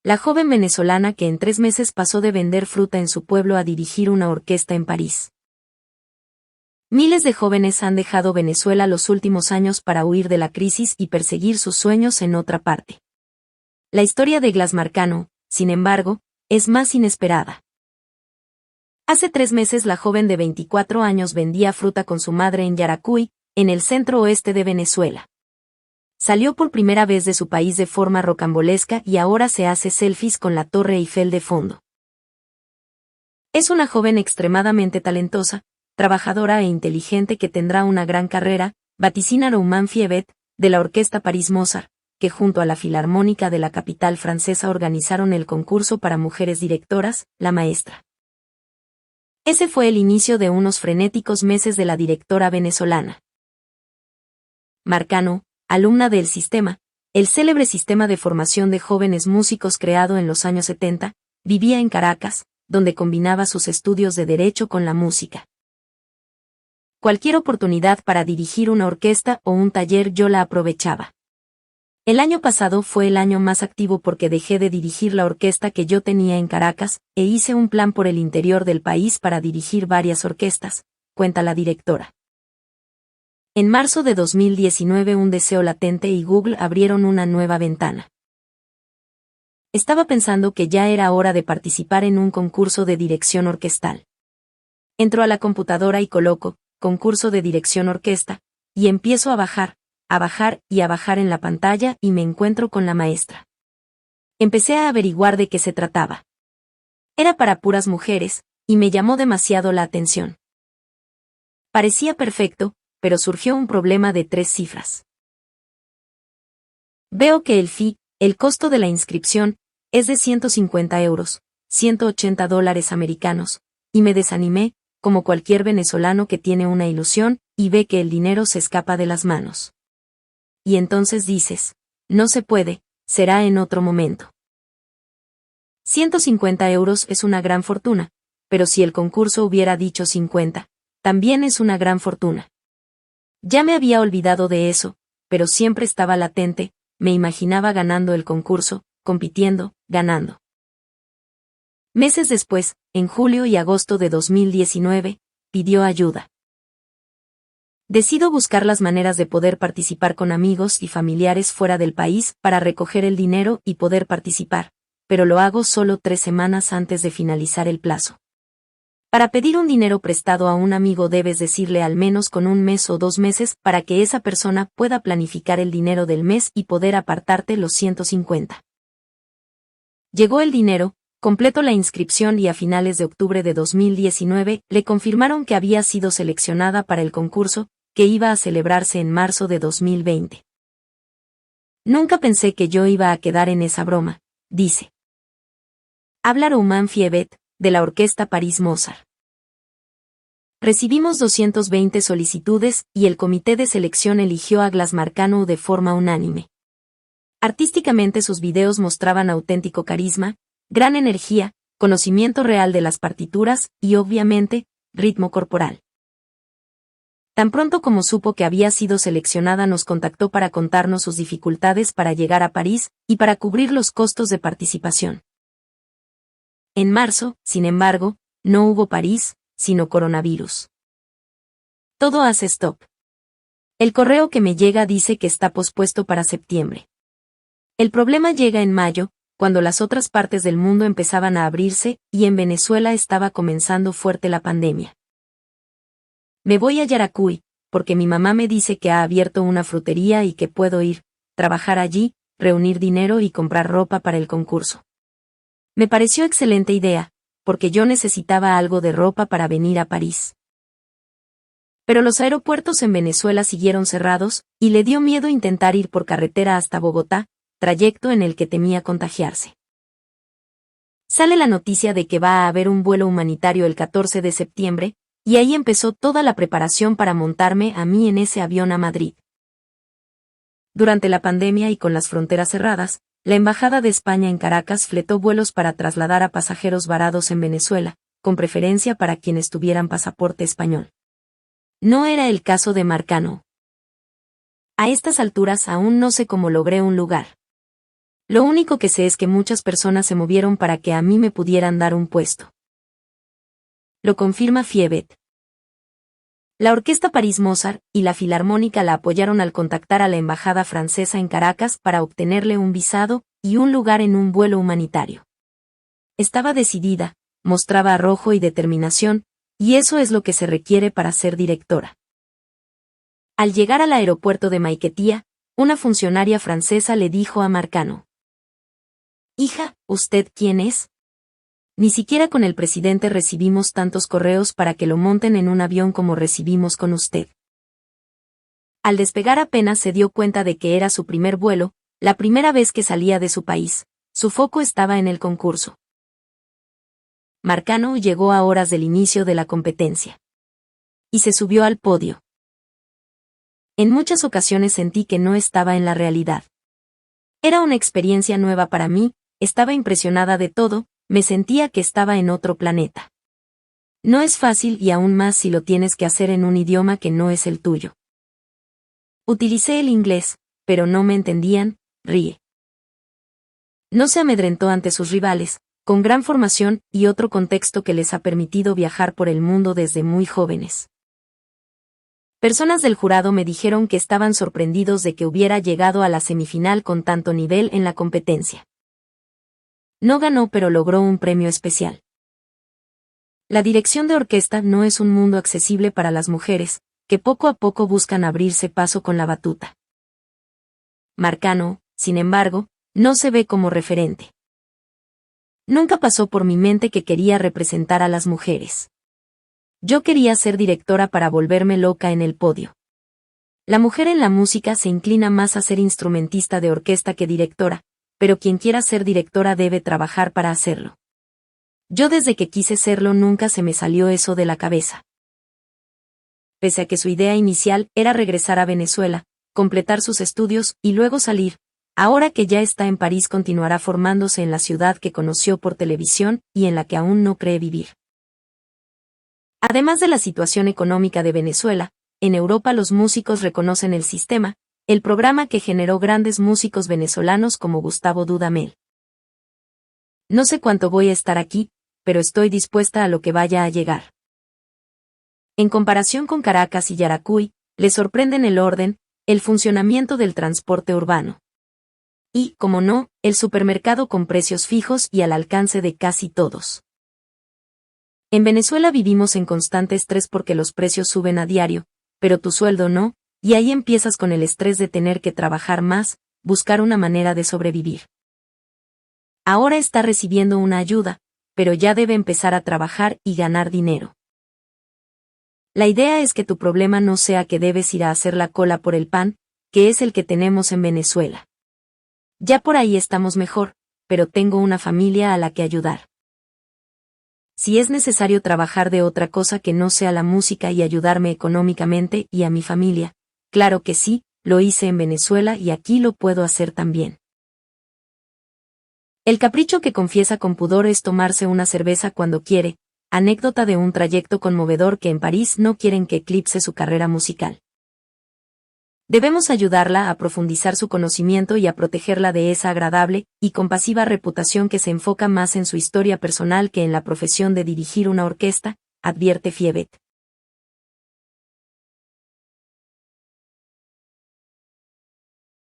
La joven venezolana que en 3 meses pasó de vender fruta en su pueblo a dirigir una orquesta en París. Miles de jóvenes han dejado Venezuela los últimos años para huir de la crisis y perseguir sus sueños en otra parte. La historia de Gladys Marcano, sin embargo, es más inesperada. Hace 3 meses la joven de 24 años vendía fruta con su madre en Yaracuy, en el centro oeste de Venezuela. Salió por primera vez de su país de forma rocambolesca y ahora se hace selfies con la Torre Eiffel de fondo. Es una joven extremadamente talentosa, trabajadora e inteligente que tendrá una gran carrera, vaticina Romain Fiebet, de la Orquesta París Mozart, que junto a la Filarmónica de la capital francesa organizaron el concurso para mujeres directoras, La Maestra. Ese fue el inicio de unos frenéticos meses de la directora venezolana. Marcano, alumna del Sistema, el célebre sistema de formación de jóvenes músicos creado en los años 70, vivía en Caracas, donde combinaba sus estudios de Derecho con la música. Cualquier oportunidad para dirigir una orquesta o un taller yo la aprovechaba. El año pasado fue el año más activo porque dejé de dirigir la orquesta que yo tenía en Caracas, e hice un plan por el interior del país para dirigir varias orquestas, cuenta la directora. En marzo de 2019 un deseo latente y Google abrieron una nueva ventana. Estaba pensando que ya era hora de participar en un concurso de dirección orquestal. Entro a la computadora y coloco, concurso de dirección orquesta, y empiezo a bajar y a bajar en la pantalla y me encuentro con La Maestra. Empecé a averiguar de qué se trataba. Era para puras mujeres, y me llamó demasiado la atención. Parecía perfecto, pero surgió un problema de 3 cifras. Veo que el costo de la inscripción, es de 150 euros, $180 americanos, y me desanimé, como cualquier venezolano que tiene una ilusión, y ve que el dinero se escapa de las manos. Y entonces dices, no se puede, será en otro momento. 150 euros es una gran fortuna, pero si el concurso hubiera dicho 50, también es una gran fortuna. Ya me había olvidado de eso, pero siempre estaba latente, me imaginaba ganando el concurso, compitiendo, ganando. Meses después, en julio y agosto de 2019, pidió ayuda. Decido buscar las maneras de poder participar con amigos y familiares fuera del país para recoger el dinero y poder participar, pero lo hago solo 3 semanas antes de finalizar el plazo. Para pedir un dinero prestado a un amigo debes decirle al menos con 1 mes o 2 meses para que esa persona pueda planificar el dinero del mes y poder apartarte los 150. Llegó el dinero, completó la inscripción y a finales de octubre de 2019 le confirmaron que había sido seleccionada para el concurso, que iba a celebrarse en marzo de 2020. Nunca pensé que yo iba a quedar en esa broma, dice. Habla Romain Fiebet, de la Orquesta París Mozart. Recibimos 220 solicitudes y el comité de selección eligió a Gladys Marcano de forma unánime. Artísticamente sus videos mostraban auténtico carisma, gran energía, conocimiento real de las partituras y obviamente, ritmo corporal. Tan pronto como supo que había sido seleccionada nos contactó para contarnos sus dificultades para llegar a París y para cubrir los costos de participación. En marzo, sin embargo, no hubo París, sino coronavirus. Todo hace stop. El correo que me llega dice que está pospuesto para septiembre. El problema llega en mayo, cuando las otras partes del mundo empezaban a abrirse y en Venezuela estaba comenzando fuerte la pandemia. Me voy a Yaracuy, porque mi mamá me dice que ha abierto una frutería y que puedo ir, trabajar allí, reunir dinero y comprar ropa para el concurso. Me pareció excelente idea, porque yo necesitaba algo de ropa para venir a París. Pero los aeropuertos en Venezuela siguieron cerrados, y le dio miedo intentar ir por carretera hasta Bogotá, trayecto en el que temía contagiarse. Sale la noticia de que va a haber un vuelo humanitario el 14 de septiembre, y ahí empezó toda la preparación para montarme a mí en ese avión a Madrid. Durante la pandemia y con las fronteras cerradas, la Embajada de España en Caracas fletó vuelos para trasladar a pasajeros varados en Venezuela, con preferencia para quienes tuvieran pasaporte español. No era el caso de Marcano. A estas alturas aún no sé cómo logré un lugar. Lo único que sé es que muchas personas se movieron para que a mí me pudieran dar un puesto. Lo confirma Fievet. La Orquesta París Mozart y la Filarmónica la apoyaron al contactar a la embajada francesa en Caracas para obtenerle un visado y un lugar en un vuelo humanitario. Estaba decidida, mostraba arrojo y determinación, y eso es lo que se requiere para ser directora. Al llegar al aeropuerto de Maiquetía, una funcionaria francesa le dijo a Marcano: «Hija, ¿usted quién es? Ni siquiera con el presidente recibimos tantos correos para que lo monten en un avión como recibimos con usted». Al despegar apenas se dio cuenta de que era su primer vuelo, la primera vez que salía de su país. Su foco estaba en el concurso. Marcano llegó a horas del inicio de la competencia. Y se subió al podio. En muchas ocasiones sentí que no estaba en la realidad. Era una experiencia nueva para mí, estaba impresionada de todo, me sentía que estaba en otro planeta. No es fácil y aún más si lo tienes que hacer en un idioma que no es el tuyo. Utilicé el inglés, pero no me entendían, ríe. No se amedrentó ante sus rivales, con gran formación y otro contexto que les ha permitido viajar por el mundo desde muy jóvenes. Personas del jurado me dijeron que estaban sorprendidos de que hubiera llegado a la semifinal con tanto nivel en la competencia. No ganó, pero logró un premio especial. La dirección de orquesta no es un mundo accesible para las mujeres, que poco a poco buscan abrirse paso con la batuta. Marcano, sin embargo, no se ve como referente. Nunca pasó por mi mente que quería representar a las mujeres. Yo quería ser directora para volverme loca en el podio. La mujer en la música se inclina más a ser instrumentista de orquesta que directora, pero quien quiera ser directora debe trabajar para hacerlo. Yo desde que quise serlo nunca se me salió eso de la cabeza. Pese a que su idea inicial era regresar a Venezuela, completar sus estudios y luego salir, ahora que ya está en París continuará formándose en la ciudad que conoció por televisión y en la que aún no cree vivir. Además de la situación económica de Venezuela, en Europa los músicos reconocen el sistema, el programa que generó grandes músicos venezolanos como Gustavo Dudamel. No sé cuánto voy a estar aquí, pero estoy dispuesta a lo que vaya a llegar. En comparación con Caracas y Yaracuy, le sorprenden el orden, el funcionamiento del transporte urbano. Y, como no, el supermercado con precios fijos y al alcance de casi todos. En Venezuela vivimos en constante estrés porque los precios suben a diario, pero tu sueldo no, y ahí empiezas con el estrés de tener que trabajar más, buscar una manera de sobrevivir. Ahora está recibiendo una ayuda, pero ya debe empezar a trabajar y ganar dinero. La idea es que tu problema no sea que debes ir a hacer la cola por el pan, que es el que tenemos en Venezuela. Ya por ahí estamos mejor, pero tengo una familia a la que ayudar. Si es necesario trabajar de otra cosa que no sea la música y ayudarme económicamente y a mi familia, claro que sí, lo hice en Venezuela y aquí lo puedo hacer también. El capricho que confiesa con pudor es tomarse una cerveza cuando quiere, anécdota de un trayecto conmovedor que en París no quieren que eclipse su carrera musical. Debemos ayudarla a profundizar su conocimiento y a protegerla de esa agradable y compasiva reputación que se enfoca más en su historia personal que en la profesión de dirigir una orquesta, advierte Fievet.